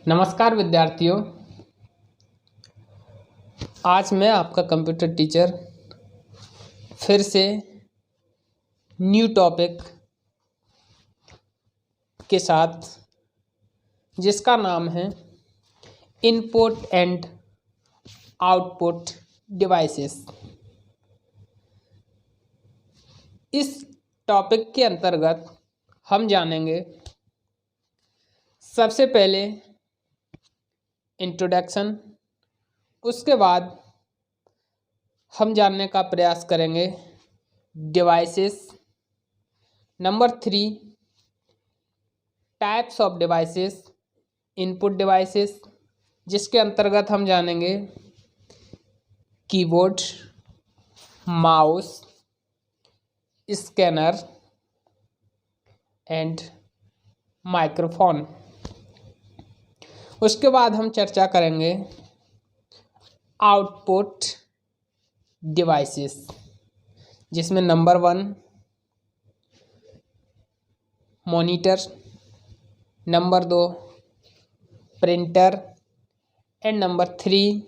नमस्कार विद्यार्थियों। आज मैं आपका कंप्यूटर टीचर फिर से न्यू टॉपिक के साथ, जिसका नाम है इनपुट एंड आउटपुट डिवाइसेस। इस टॉपिक के अंतर्गत हम जानेंगे सबसे पहले इंट्रोडक्शन, उसके बाद हम जानने का प्रयास करेंगे devices. Number 3, types of devices, input devices, जिसके अंतर्गत हम जानेंगे keyboard, mouse, scanner and microphone. उसके बाद हम चर्चा करेंगे आउटपुट डिवाइसेस, जिसमें number 1 monitor, number 2 printer and number 3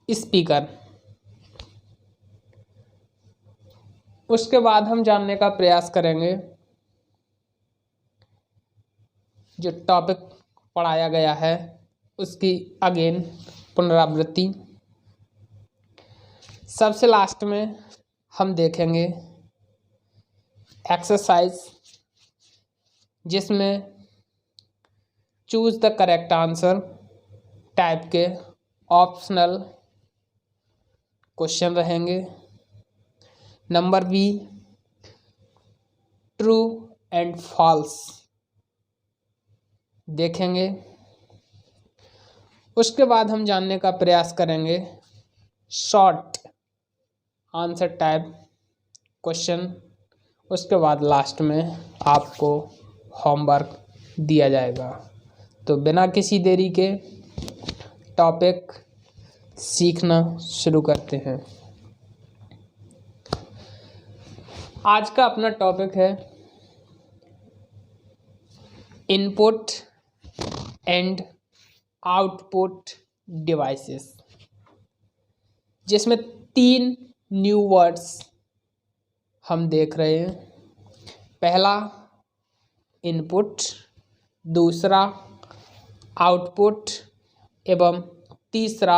speaker. उसके बाद हम जानने का प्रयास करेंगे जो टॉपिक पढ़ाया गया है उसकी अगेन पुनरावृत्ति। सबसे लास्ट में हम देखेंगे एक्सरसाइज, जिसमें choose the correct answer type के ऑप्शनल क्वेश्चन रहेंगे। Number B true and false देखेंगे। उसके बाद हम जानने का प्रयास करेंगे शॉर्ट आंसर टाइप क्वेश्चन। उसके बाद लास्ट में आपको होमवर्क दिया जाएगा। तो बिना किसी देरी के टॉपिक सीखना शुरू करते हैं। आज का अपना टॉपिक है इनपुट एंड आउटपुट डिवाइसेस, जिसमें 3 न्यू वर्ड्स हम देख रहे हैं। पहला इनपुट, दूसरा आउटपुट एवं तीसरा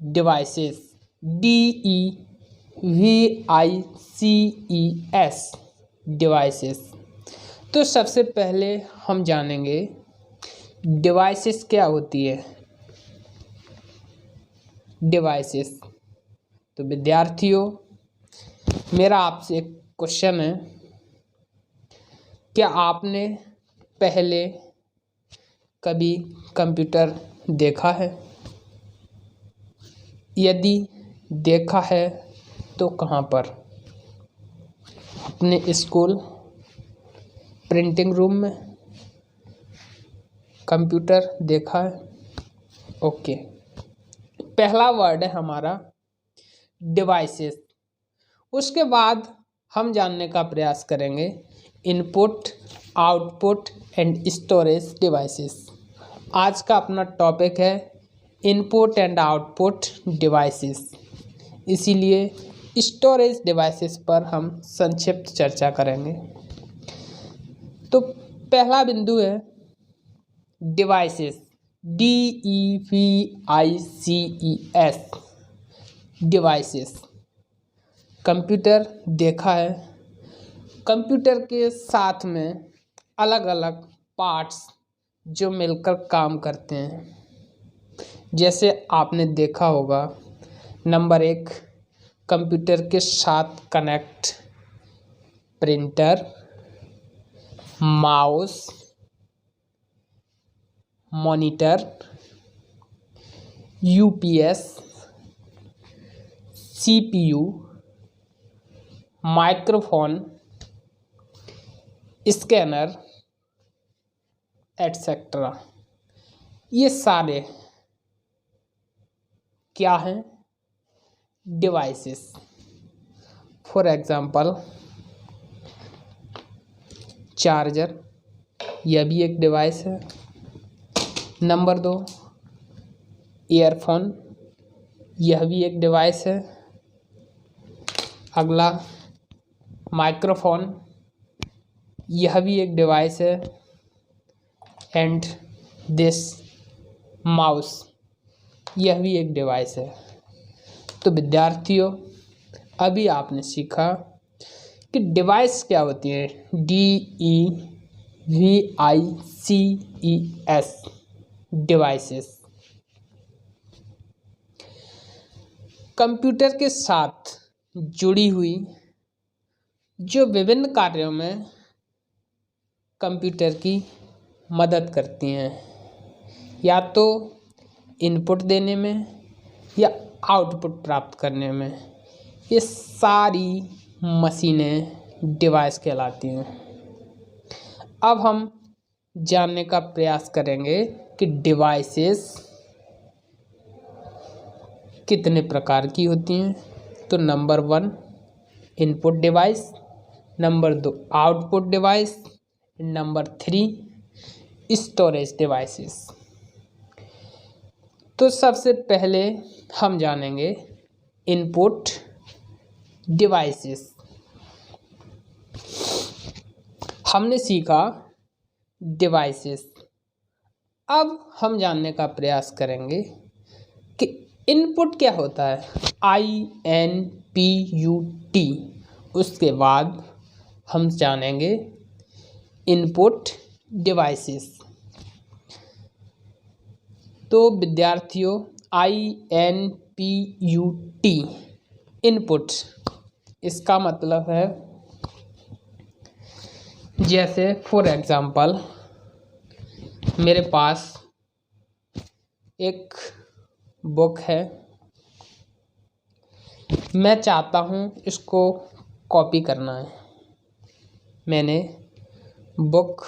डिवाइसेस, DEVICES डिवाइसेस। तो सबसे पहले हम जानेंगे डिवाइसेस क्या होती है। डिवाइसेस, तो विद्यार्थियों मेरा आपसे एक क्वेश्चन है, क्या आपने पहले कभी कंप्यूटर देखा है? यदि देखा है तो कहाँ पर? अपने स्कूल प्रिंटिंग रूम में कंप्यूटर देखा है? ओके। पहला वर्ड है हमारा डिवाइसेस। उसके बाद हम जानने का प्रयास करेंगे input, output and storage devices. आज का अपना टॉपिक है इनपुट एंड आउटपुट डिवाइसेस, इसीलिए स्टोरेज डिवाइसेस पर हम संक्षिप्त चर्चा करेंगे। तो पहला बिंदु है डिवाइसेस, DEVICES डिवाइसेस। कंप्यूटर देखा है। कंप्यूटर के साथ में अलग अलग पार्ट्स जो मिलकर काम करते हैं, जैसे आपने देखा होगा नंबर 1 कंप्यूटर के साथ connect printer, mouse, monitor, UPS, CPU, microphone, scanner etcetera. ये सारे क्या हैं? डिवाइसेस। फॉर एग्जांपल चार्जर, यह भी एक डिवाइस है। नंबर 2 ईयरफोन, यह भी एक डिवाइस है। अगला माइक्रोफोन, यह भी एक डिवाइस है। एंड दिस माउस, यह भी एक डिवाइस है। तो विद्यार्थियों, अभी आपने सीखा कि डिवाइस क्या होती है। DEVICES, devices. कंप्यूटर के साथ जुड़ी हुई जो विभिन्न कार्यों में कंप्यूटर की मदद करती हैं, या तो इनपुट देने में या आउटपुट प्राप्त करने में, ये सारी मशीनें डिवाइस कहलाती हैं। अब हम जानने का प्रयास करेंगे कि डिवाइसेस कितने प्रकार की होती हैं। तो number 1 input device, number 2 output device, number 3 storage devices. तो सबसे पहले हम जानेंगे इनपुट डिवाइसेस। हमने सीखा डिवाइसेस। अब हम जानने का प्रयास करेंगे कि इनपुट क्या होता है। INPUT। उसके बाद हम जानेंगे इनपुट डिवाइसेस। तो विद्यार्थियों, INPUT इनपुट, इसका मतलब है, जैसे फॉर एग्जांपल मेरे पास एक बुक है, मैं चाहता हूँ इसको कॉपी करना है। मैंने बुक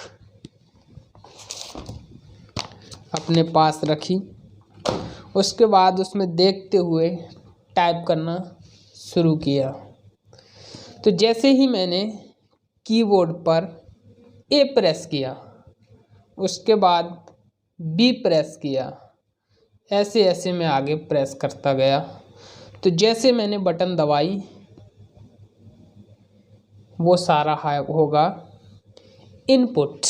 अपने पास रखी, उसके बाद उसमें देखते हुए टाइप करना शुरू किया। तो जैसे ही मैंने कीबोर्ड पर A प्रेस किया, उसके बाद B प्रेस किया, ऐसे ऐसे मैं आगे प्रेस करता गया। तो जैसे मैंने बटन दबाई, वो सारा होगा इनपुट।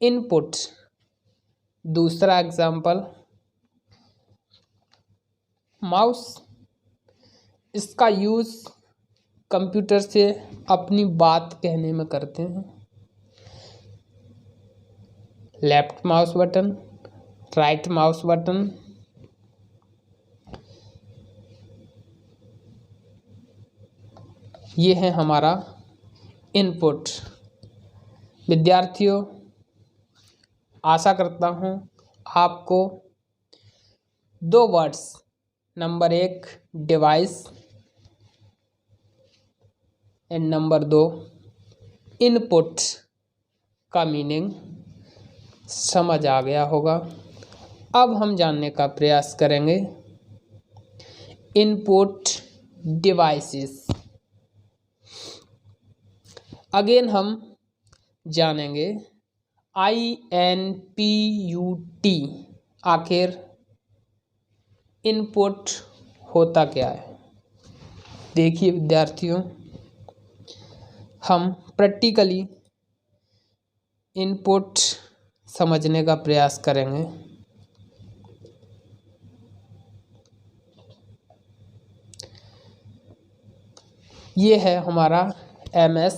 इनपुट। दूसरा एग्जाम्पल, माउस। इसका यूज़ कंप्यूटर से अपनी बात कहने में करते हैं। Left mouse button, right mouse button, ये है हमारा इनपुट। विद्यार्थियों, आशा करता हूँ आपको 2 words, number 1 device and number 2 input का मीनिंग समझ आ गया होगा। अब हम जानने का प्रयास करेंगे इनपुट डिवाइसेस। अगेन हम जानेंगे INPUT, आखिर इनपुट होता क्या है। देखिए विद्यार्थियों, हम प्रैक्टिकली इनपुट समझने का प्रयास करेंगे। ये है हमारा MS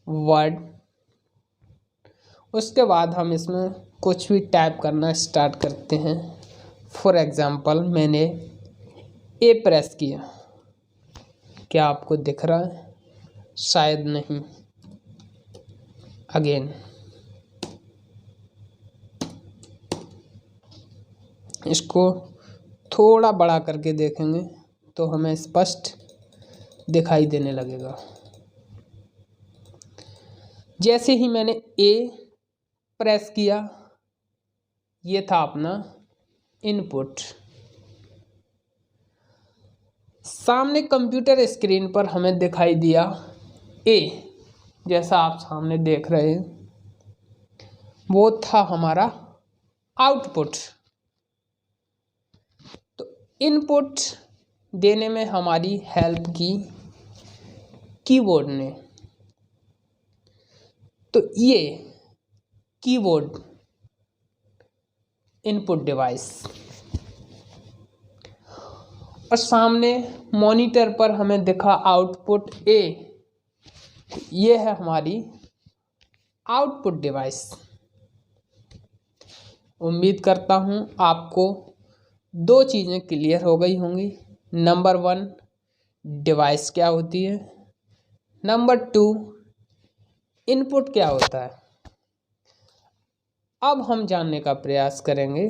वर्ड। उसके बाद हम इसमें कुछ भी टाइप करना स्टार्ट करते हैं। फॉर एग्जांपल मैंने A प्रेस किया, क्या आपको दिख रहा है? शायद नहीं। अगेन इसको थोड़ा बड़ा करके देखेंगे तो हमें स्पष्ट दिखाई देने लगेगा। जैसे ही मैंने A प्रेस किया, ये था अपना इनपुट। सामने कंप्यूटर स्क्रीन पर हमें दिखाई दिया A, जैसा आप सामने देख रहे हैं, वो था हमारा आउटपुट। तो इनपुट देने में हमारी हेल्प की कीबोर्ड ने। तो ये कीबोर्ड इनपुट डिवाइस, और सामने मॉनिटर पर हमें दिखा आउटपुट ए, ये है हमारी आउटपुट डिवाइस। उम्मीद करता हूँ आपको दो चीज़ें क्लियर हो गई होंगी। नंबर 1, डिवाइस क्या होती है। नंबर 2, इनपुट क्या होता है। अब हम जानने का प्रयास करेंगे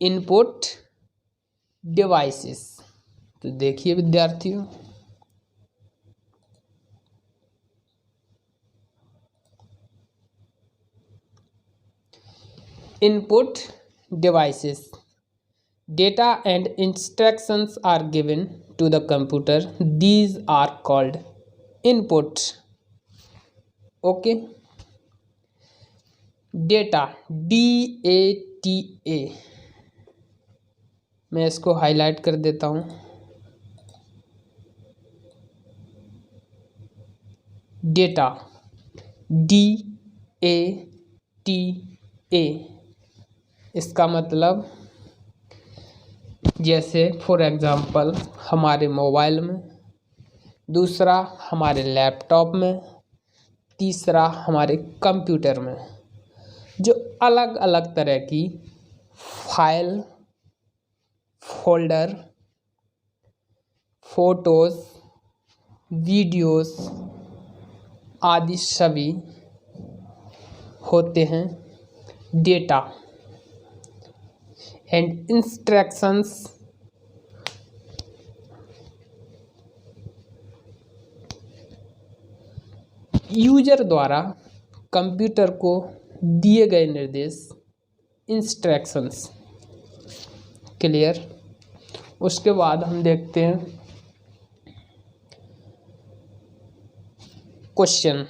इनपुट डिवाइसेस। तो देखिए विद्यार्थियों, input devices, data and instructions are given to the computer, these are called input. Okay, data, DATA, मैं इसको हाईलाइट कर देता हूँ। डेटा, DATA, इसका मतलब जैसे फॉर एग्जांपल हमारे मोबाइल में, दूसरा हमारे लैपटॉप में, तीसरा हमारे कंप्यूटर में, जो अलग अलग तरह की फाइल, फोल्डर, फोटोज़, वीडियोस आदि सभी होते हैं डेटा। एंड इंस्ट्रक्शंस, यूजर द्वारा कंप्यूटर को दिए गए निर्देश, इंस्ट्रक्शंस। क्लियर। उसके बाद हम देखते हैं question,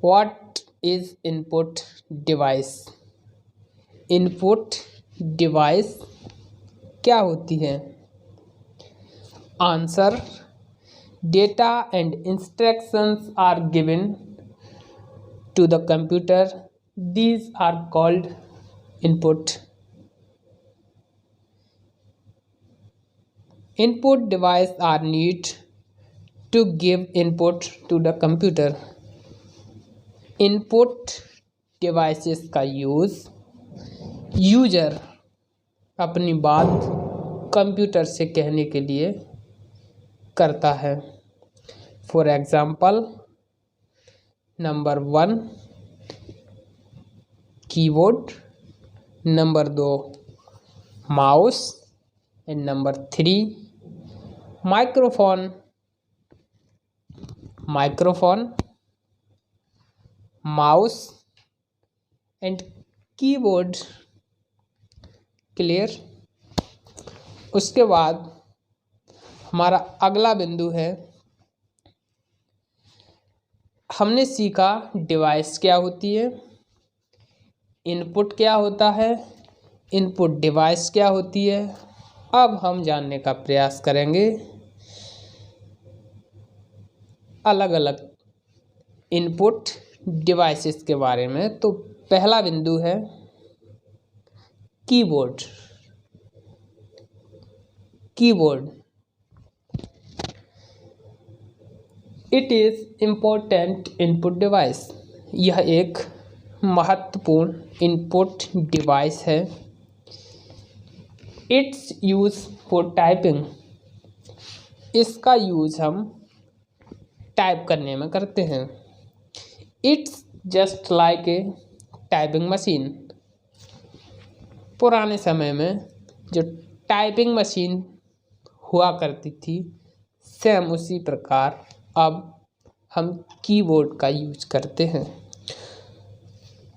what is input device. Input device क्या होती है। Answer, data and instructions are given to the computer, these are called input. Input device are need to give input to the computer. Input devices का use user अपनी बात computer से कहने के लिए करता है। For example, number 1 keyboard, number 2 mouse, and number 3 microphone, mouse and keyboard. Clear. उसके बाद हमारा अगला बिंदु है, हमने सीखा डिवाइस क्या होती है, इनपुट क्या होता है, इनपुट डिवाइस क्या होती है। अब हम जानने का प्रयास करेंगे अलग अलग इनपुट डिवाइसेस के बारे में। तो पहला बिंदु है keyboard. Keyboard, it is important input device. यह एक महत्वपूर्ण इनपुट डिवाइस है। इट्स यूज फॉर टाइपिंग, इसका यूज हम टाइप करने में करते हैं। It's just like a typing machine. पुराने समय में जो टाइपिंग मशीन हुआ करती थी, सेम उसी प्रकार अब हम कीबोर्ड का यूज करते हैं।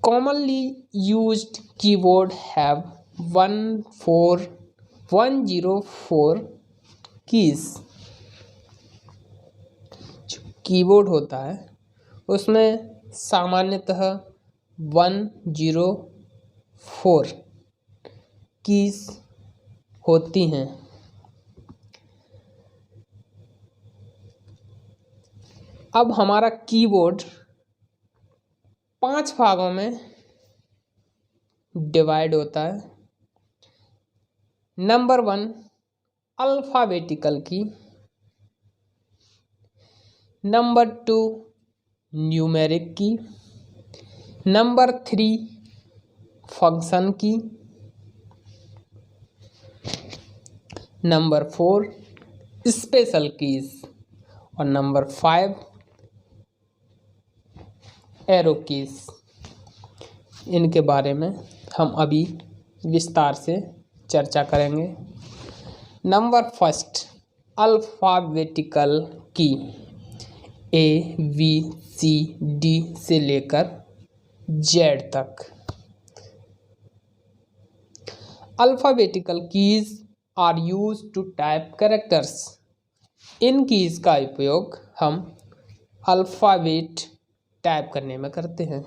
Commonly used keyboard have 104 keys. जो कीबोर्ड होता है उसमें सामान्यतः 4 कीज होती हैं। अब हमारा कीबोर्ड 5 भागों में डिवाइड होता है। Number 1 alphabetical key, number 2 numeric key, number 3 function key, number 4 special keys और नंबर 5 एरो कीज। इनके बारे में हम अभी विस्तार से चर्चा करेंगे। Number first alphabetical key, ABCD से लेकर Z तक। Alphabetical keys are use to type characters. इन कीज का उपयोग हम अल्फ़ाबेट टाइप करने में करते हैं।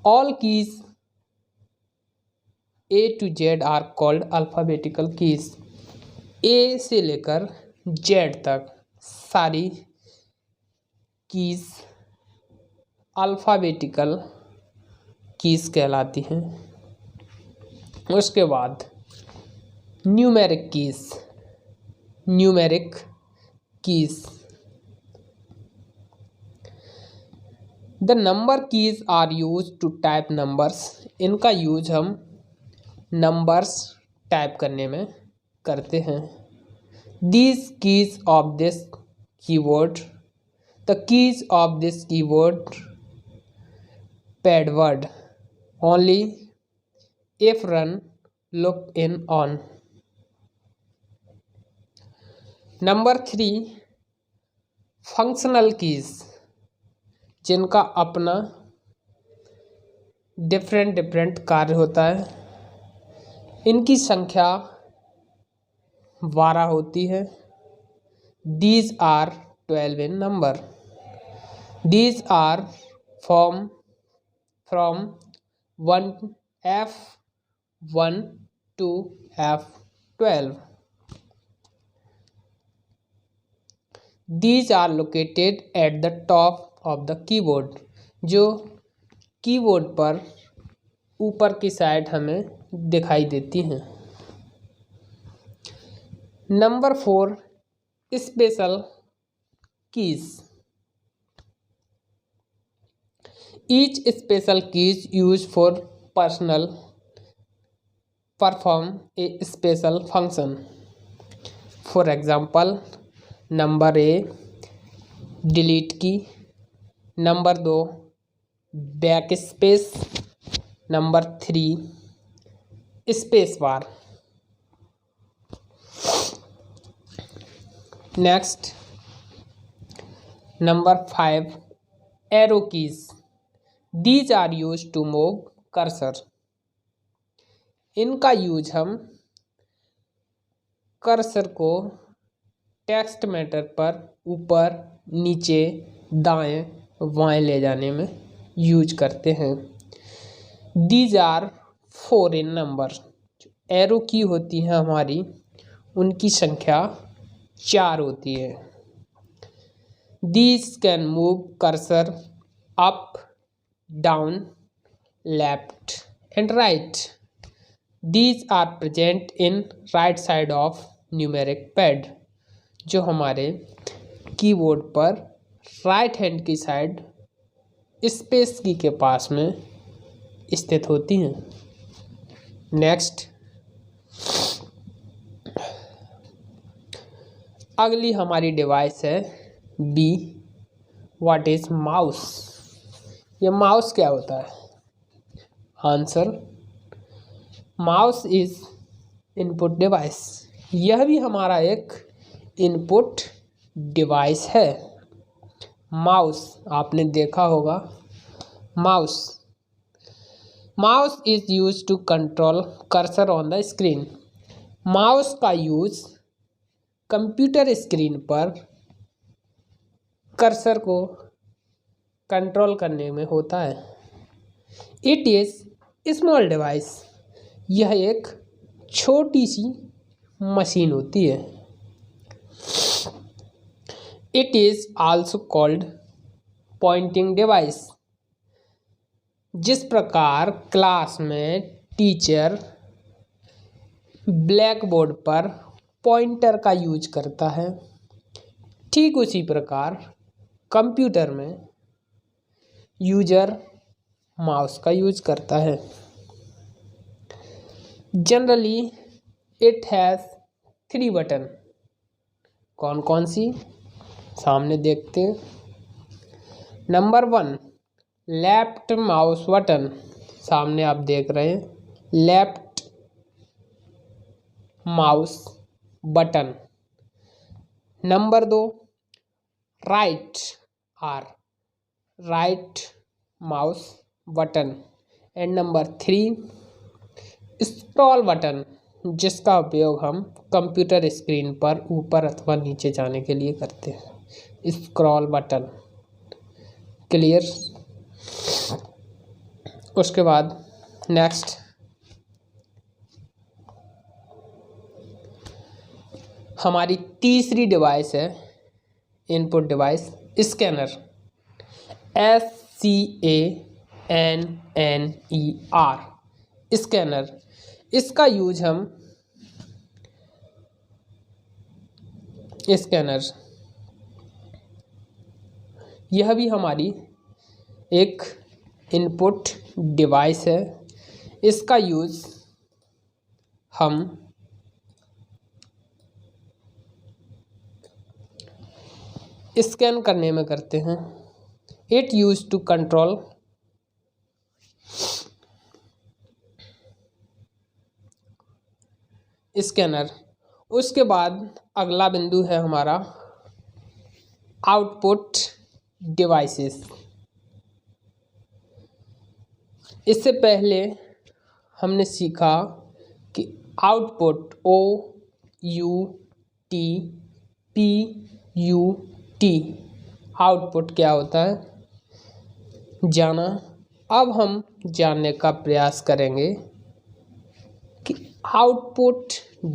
All keys A to Z are called alphabetical keys. A से लेकर Z तक सारी कीज अल्फ़ाबेटिकल कीज कहलाती हैं। उसके बाद numeric keys. Numeric keys, the number keys are use to type numbers. इनका यूज हम नंबर्स टाइप करने में करते हैं। These keys of this keyword, the keys of this keyword pad word only if run look in on. Number 3 functional keys, जिनका अपना different कार्य होता है। इनकी संख्या 12 होती है। These are 12 in number. These are from 1F1 to F12। These are located at the top of the keyboard, जो कीबोर्ड पर ऊपर की साइड हमें दिखाई देती हैं। Number 4 special keys. Each special keys use for personal perform a special function. For example number A delete key, number 2 backspace, number 3 space bar. Next number 5 arrow keys. These are use to move cursor. इनका use हम cursor को text matter पर ऊपर नीचे दाएं बाएं ले जाने में यूज करते हैं। These are 4 in number. जो एरो की होती है हमारी, उनकी संख्या 4 होती है। These can move cursor up down left and right. These are present in right side of numeric pad. जो हमारे कीबोर्ड पर राइट हैंड की साइड स्पेस की के पास में स्थित होती हैं। नेक्स्ट अगली हमारी डिवाइस है B। What is mouse? ये माउस क्या होता है? Answer, mouse is input device. यह भी हमारा एक इनपुट डिवाइस है। माउस आपने देखा होगा। Mouse is use to control cursor on the screen. Mouse का यूज कंप्यूटर स्क्रीन पर कर्सर को कंट्रोल करने में होता है। इट इज स्मॉल डिवाइस, यह एक छोटी सी मशीन होती है। It is also called pointing device. जिस प्रकार क्लास में टीचर ब्लैक बोर्ड पर पॉइंटर का यूज करता है, ठीक उसी प्रकार कंप्यूटर में यूजर माउस का यूज करता है। Generally it has 3 button. कौन कौन सी, सामने देखते हैं। नंबर 1 लेफ्ट माउस बटन, सामने आप देख रहे हैं left mouse button. Number 2 right or right mouse button. And number 3 scroll button, जिसका उपयोग हम कंप्यूटर स्क्रीन पर ऊपर अथवा नीचे जाने के लिए करते हैं। Scroll button, clear. उसके बाद नेक्स्ट हमारी तीसरी डिवाइस है input device, scanner. SCANNER, scanner. इसका यूज हम स्कैनर, यह भी हमारी एक इनपुट डिवाइस है। इसका यूज हम स्कैन करने में करते हैं। It use to control scanner. उसके बाद अगला बिंदु है हमारा आउटपुट डिवाइसेस। इससे पहले हमने सीखा कि आउटपुट OUTPUT आउटपुट क्या होता है, जाना। अब हम जानने का प्रयास करेंगे कि आउटपुट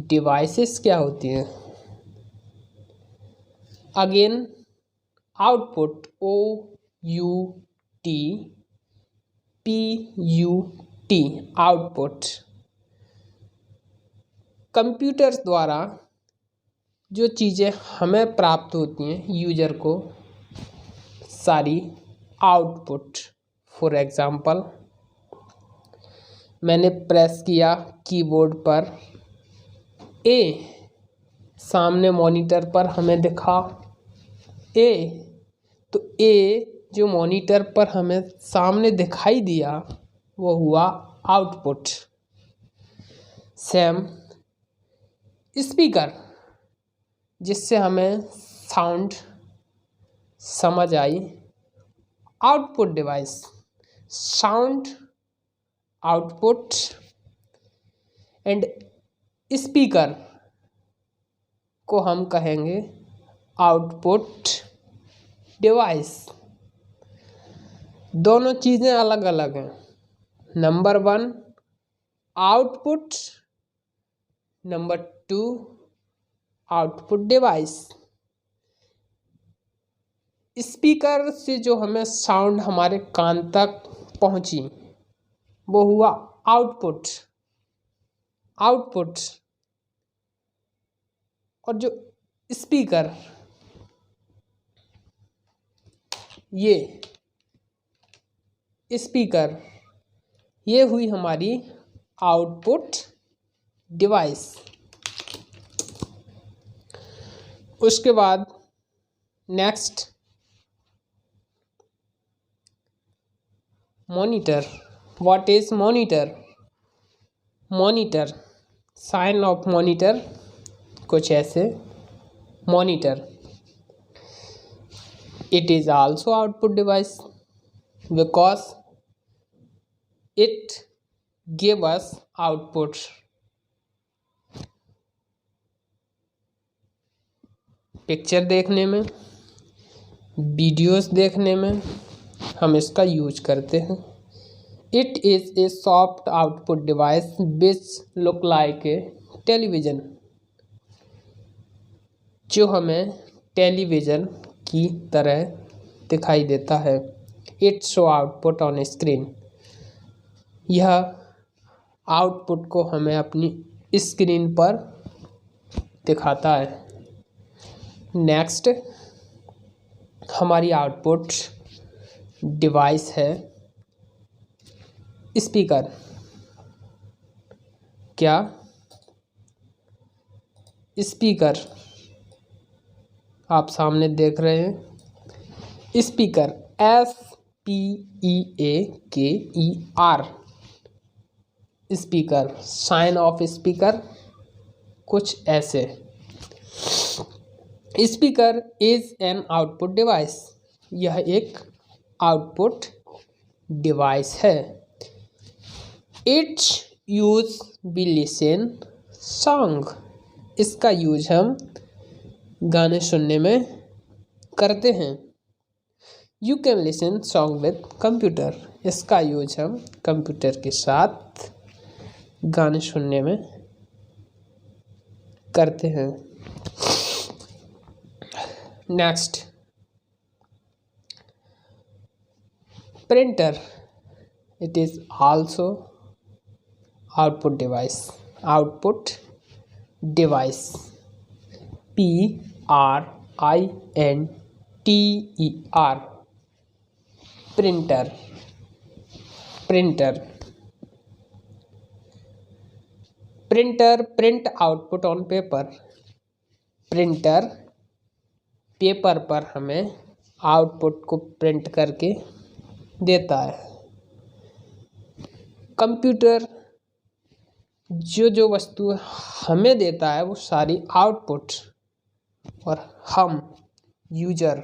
डिवाइसेस क्या होती हैं। Again output OUTPUT output computers द्वारा जो चीज़ें हमें प्राप्त होती हैं यूजर को, सारी आउटपुट। फॉर एग्जांपल, मैंने प्रेस किया कीबोर्ड पर ए, सामने मॉनिटर पर हमें दिखा ए, तो ए जो मॉनिटर पर हमें सामने दिखाई दिया वो हुआ आउटपुट। सेम स्पीकर, जिससे हमें साउंड समझ आई, output device. Sound output and speaker को हम कहेंगे आउटपुट डिवाइस। दोनों चीज़ें अलग अलग हैं। Number 1 output, number 2 output device. Speaker से जो हमें साउंड हमारे कान तक पहुंची वो हुआ आउटपुट। आउटपुट और जो स्पीकर, ये स्पीकर, ये हुई हमारी आउटपुट डिवाइस। उसके बाद next monitor. What is monitor? Monitor, sign of monitor कुछ ऐसे। Monitor, it is also output device because it give us output। Picture देखने में, वीडियोस देखने में हम इसका यूज करते हैं। It is a soft output device which look like a television, जो हमें टेलीविज़न की तरह दिखाई देता है। It show output on screen, यह आउटपुट को हमें अपनी स्क्रीन पर दिखाता है। नेक्स्ट हमारी आउटपुट डिवाइस है स्पीकर। क्या स्पीकर आप सामने देख रहे हैं। Speaker SPEAKER, speaker, sign of speaker कुछ ऐसे। Speaker is an output device, यह एक आउटपुट डिवाइस है। It's use we listen song, इसका यूज हम गाने सुनने में करते हैं। You can listen song with computer, इसका यूज हम कंप्यूटर के साथ गाने सुनने में करते हैं। Next printer, it is also output device. Output device PRINTER, printer. Printer printer print output on paper, printer paper पर हमें आउटपुट को प्रिंट करके देता है। कंप्यूटर जो जो वस्तु हमें देता है वो सारी आउटपुट, और हम यूजर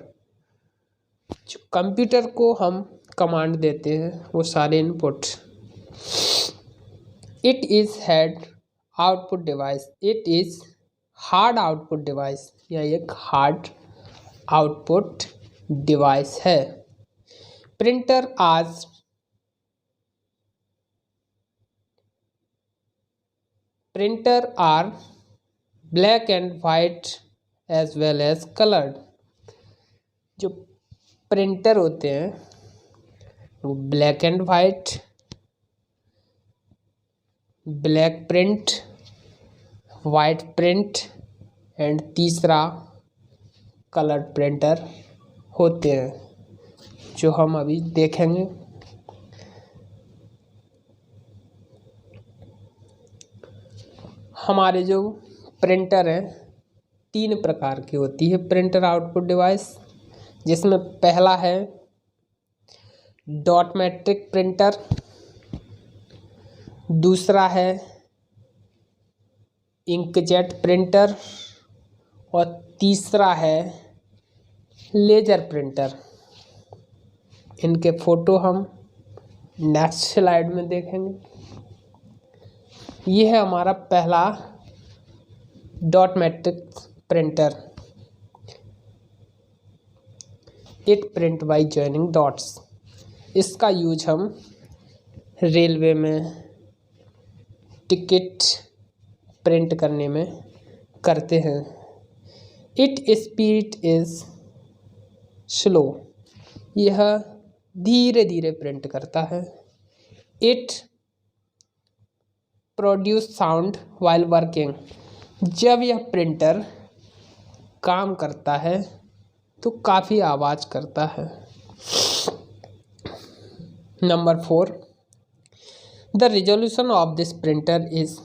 जो कंप्यूटर को हम कमांड देते हैं वो सारे input. It is head output device, it is hard output device, यह एक हार्ड आउटपुट डिवाइस है। प्रिंटर आज printer are black and white as well as coloured, जो प्रिंटर होते हैं वो black and white, black print, white print and तीसरा coloured printer होते हैं, जो हम अभी देखेंगे। हमारे जो प्रिंटर हैं 3 प्रकार की होती है प्रिंटर आउटपुट डिवाइस, जिसमें पहला है डॉट मैट्रिक प्रिंटर, दूसरा है इंकजेट प्रिंटर और तीसरा है लेजर प्रिंटर। इनके फोटो हम नेक्स्ट स्लाइड में देखेंगे। ये है हमारा पहला dot matric printer. It print bye joining dots, इसका यूज हम रेलवे में टिकट प्रिंट करने में करते हैं। इट स्पीड इज स्लो, यह धीरे धीरे प्रिंट करता है। It produce sound while working, जब यह प्रिंटर काम करता है तो काफ़ी आवाज़ करता है। Number 4, the resolution of this printer is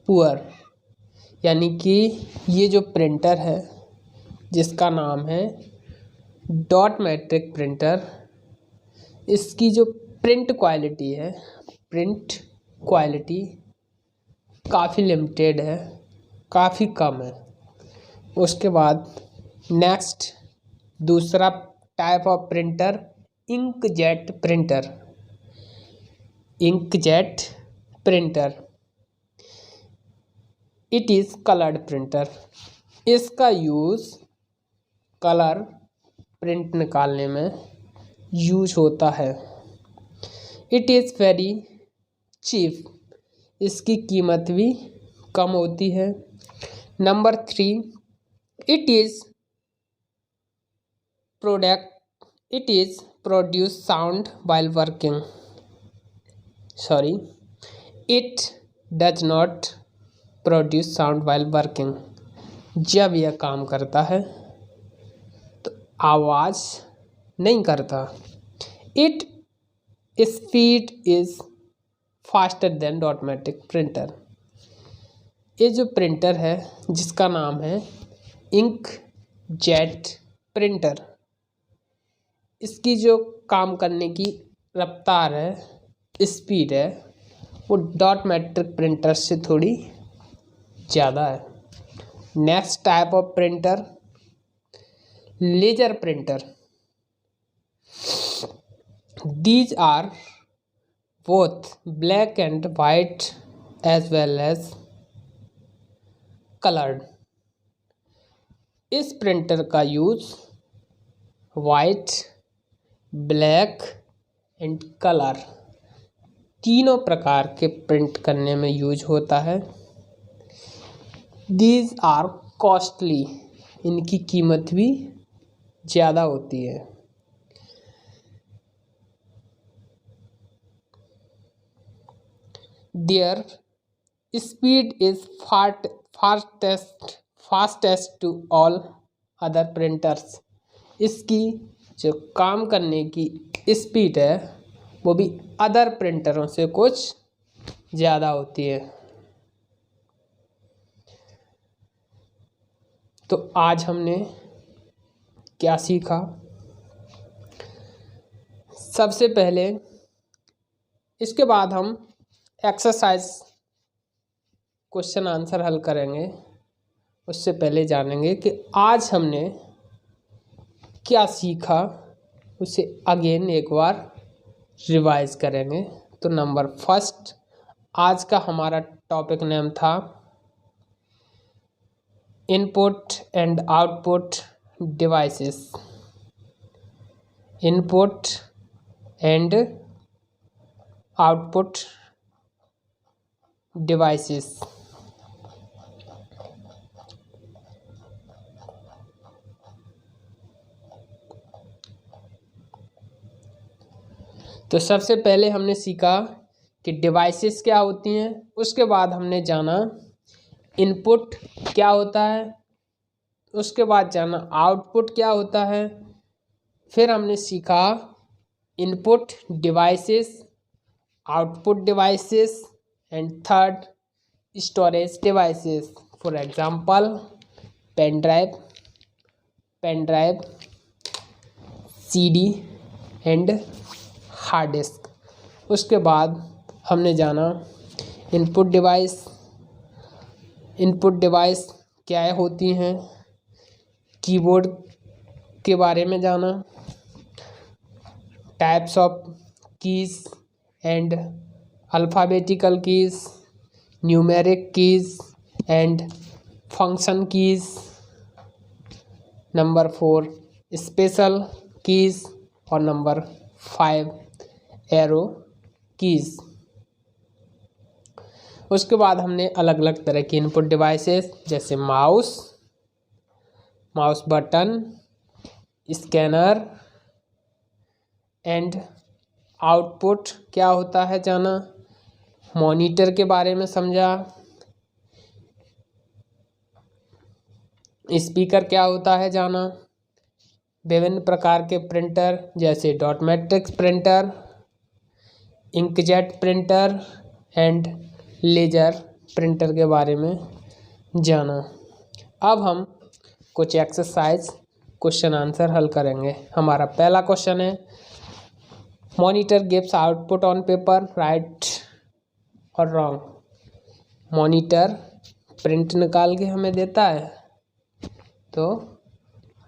poor, यानी कि ये जो प्रिंटर है जिसका नाम है डॉट मैट्रिक प्रिंटर, इसकी जो प्रिंट क्वालिटी है, प्रिंट क्वालिटी काफ़ी लिमिटेड है, काफ़ी कम है। उसके बाद नेक्स्ट दूसरा type of printer inkjet printer. Inkjet printer it is coloured printer, इसका यूज़ कलर प्रिंट निकालने में यूज होता है। इट इज़ वेरी चीप, इसकी कीमत भी कम होती है। Number 3, it is produce sound while working. Sorry, it does not produce sound while working. जब यह काम करता है तो आवाज़ नहीं करता। It speed is faster than automatic printer. ये जो प्रिंटर है जिसका नाम है इंक जेट प्रिंटर, इसकी जो काम करने की रफ्तार है, स्पीड है, वो डॉट मैट्रिक प्रिंटर से थोड़ी ज़्यादा है। Next type of printer, laser printer. These are both black and white as well as coloured. इस प्रिंटर का use white, black and colour तीनों प्रकार के प्रिंट करने में यूज होता है। दीज आर कॉस्टली, इनकी कीमत भी ज़्यादा होती है। Their speed is fastest to all other printers. इसकी जो काम करने की स्पीड है वो भी अदर प्रिंटरों से कुछ ज़्यादा होती है। तो आज हमने क्या सीखा? सबसे पहले इसके बाद हम एक्सरसाइज क्वेश्चन आंसर हल करेंगे। उससे पहले जानेंगे कि आज हमने क्या सीखा, उसे अगेन एक बार रिवाइज करेंगे। तो नंबर फर्स्ट, आज का हमारा टॉपिक नेम था input and output devices. Input and output devices. तो सबसे पहले हमने सीखा कि डिवाइसेस क्या होती हैं, उसके बाद हमने जाना इनपुट क्या होता है, उसके बाद जाना आउटपुट क्या होता है, फिर हमने सीखा input devices, output devices and third storage devices. For example pen drive, CD and hard disk. उसके बाद हमने जाना इनपुट डिवाइस क्या होती हैं, कीबोर्ड के बारे में जाना, types of keys and alphabetical keys, numeric keys and function keys. Number 4 special keys और नंबर 5 एरो कीज। उसके बाद हमने अलग अलग तरह की इनपुट डिवाइसेस जैसे mouse button, scanner and output क्या होता है जाना, मॉनिटर के बारे में समझा, स्पीकर क्या होता है जाना, विभिन्न प्रकार के प्रिंटर जैसे dot matrix printer, inkjet printer and laser printer के बारे में जाना। अब हम कुछ एक्सरसाइज क्वेश्चन आंसर हल करेंगे। हमारा पहला क्वेश्चन है monitor gives output on paper, right और रॉन्ग। मॉनिटर प्रिंट निकाल के हमें देता है, तो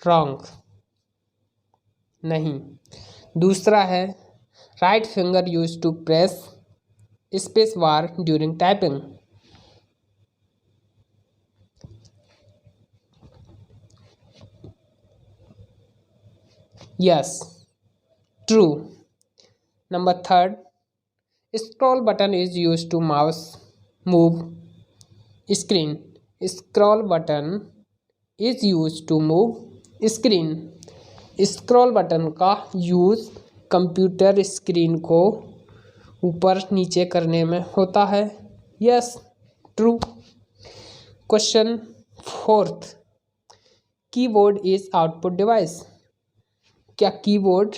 रॉन्ग, नहीं। दूसरा है right finger use to press space bar during typing. Yes, true. Number third, scroll button is use to mouse move screen. Scroll button is use to move screen. Scroll button का use computer screen को ऊपर नीचे करने में होता है। Yes, true. Question 4th, keyboard is output device. क्या keyboard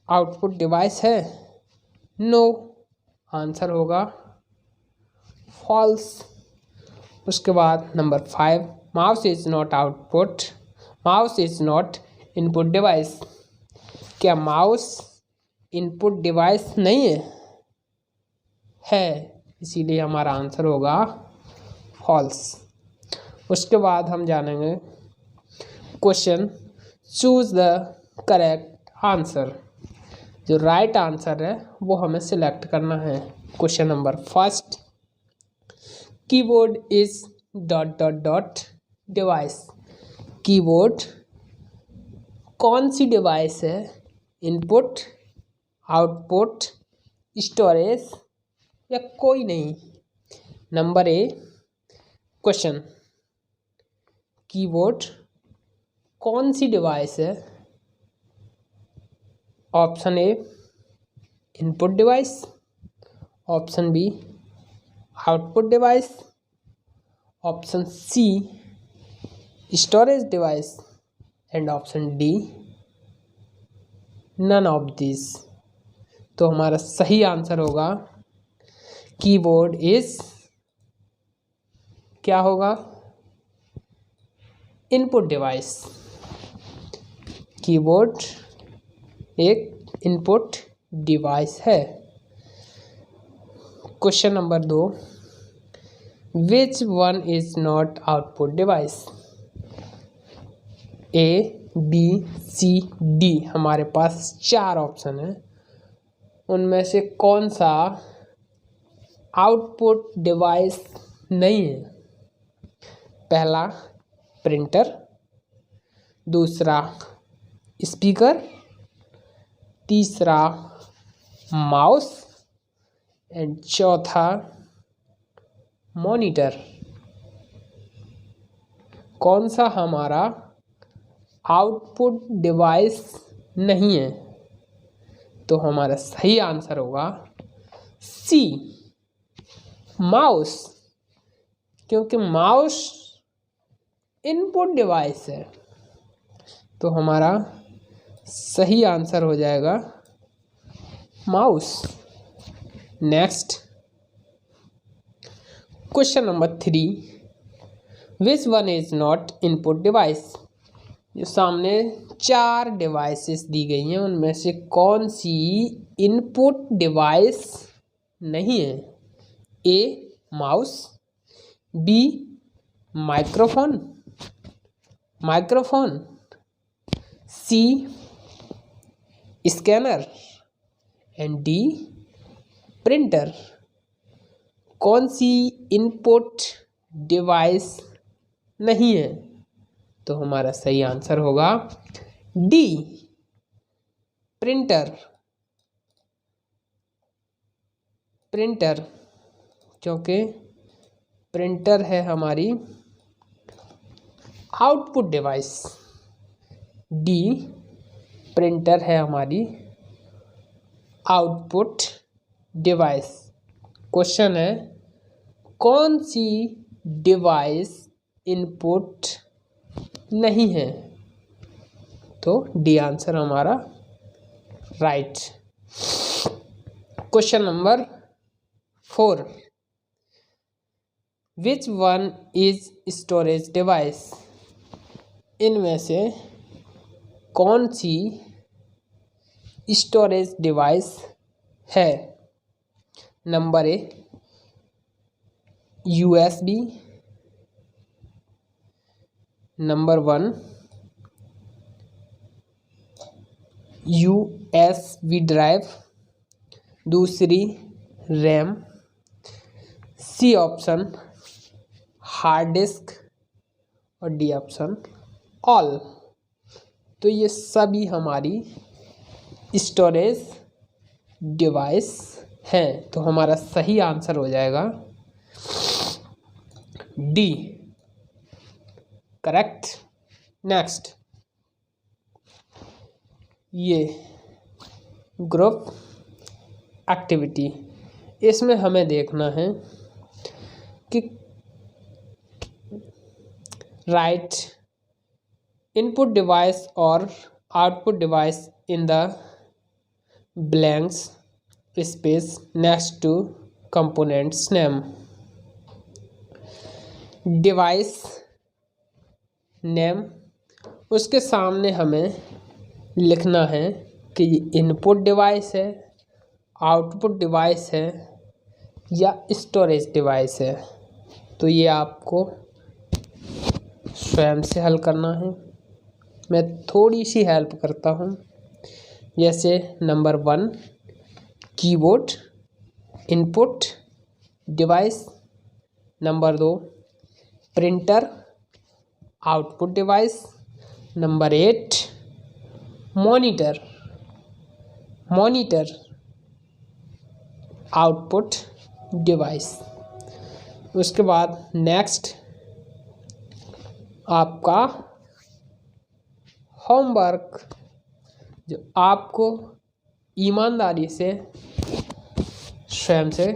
output device है? नो, आंसर होगा फॉल्स। उसके बाद number 5, mouse is not output, mouse is not input device. क्या माउस इनपुट डिवाइस नहीं है? इसीलिए हमारा आंसर होगा फॉल्स। उसके बाद हम जानेंगे question, choose the correct answer. जो राइट आंसर है वो हमें सिलेक्ट करना है। Question number 1, keyboard is dot dot dot device. Keyboard कौन सी डिवाइस है? इनपुट, आउटपुट, स्टोरेज या कोई नहीं? नंबर ए क्वेश्चन, कीबोर्ड कौन सी डिवाइस है? Option A input device, option B output device, option C storage device and option D none of this. तो हमारा सही आंसर होगा कीबोर्ड इज, क्या होगा? Input device. कीबोर्ड एक इनपुट डिवाइस है। Question number 2, which one is not output device. A, B, C, D, हमारे पास 4 ऑप्शन है। उनमें से कौन सा आउटपुट डिवाइस नहीं है? पहला प्रिंटर, दूसरा स्पीकर, तीसरा माउस एंड चौथा मॉनिटर। कौन सा हमारा आउटपुट डिवाइस नहीं है? तो हमारा सही आंसर होगा सी, माउस, क्योंकि माउस इनपुट डिवाइस है। तो हमारा सही आंसर हो जाएगा mouse. Next question number 3, which one is not input device. जो सामने 4 डिवाइसेस दी गई हैं उनमें से कौन सी इनपुट डिवाइस नहीं है? A mouse, B microphone, C scanner and D printer. कौन सी इनपुट डिवाइस नहीं है? तो हमारा सही आंसर होगा डी, प्रिंटर। क्योंकि प्रिंटर है हमारी आउटपुट डिवाइस। डी, प्रिंटर है हमारी आउटपुट डिवाइस। क्वेश्चन है, कौन सी डिवाइस इनपुट नहीं है? तो डी आंसर हमारा right. Question number 4, which one is storage device. इनमें से कौन सी स्टोरेज डिवाइस है? Number A USB, number 1 USB drive, दूसरी RAM, C option hard disk और डी ऑप्शन ऑल। तो ये सभी हमारी स्टोरेज डिवाइस हैं। तो हमारा सही आंसर हो जाएगा डी, करेक्ट। नेक्स्ट, ये ग्रुप एक्टिविटी, इसमें हमें देखना है कि राइट इनपुट डिवाइस और output device in the blanks space next two components name. Device name, उसके सामने हमें लिखना है कि इनपुट डिवाइस है, आउटपुट डिवाइस है या स्टोरेज डिवाइस है। तो ये आपको स्वयं से हल करना है। मैं थोड़ी सी हेल्प करता हूँ। जैसे number 1 keyboard input device, number 2 printer output device, number 8 monitor output device. उसके बाद नेक्स्ट आपका होमवर्क, जो आपको ईमानदारी से स्वयं से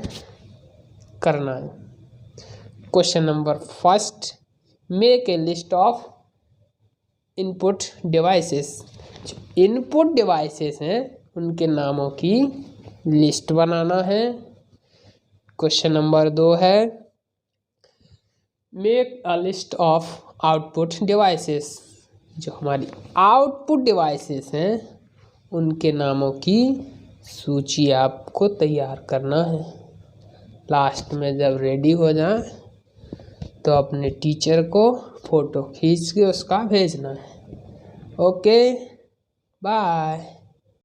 करना है। Question number 1, make a list of input devices. जो इनपुट डिवाइसेस हैं उनके नामों की लिस्ट बनाना है। क्वेश्चन नंबर 2 है make a list of output devices. जो हमारी आउटपुट डिवाइसेस हैं उनके नामों की सूची आपको तैयार करना है। लास्ट में जब रेडी हो जाए तो अपने टीचर को फ़ोटो खींच के उसका भेजना है। Okay, bye.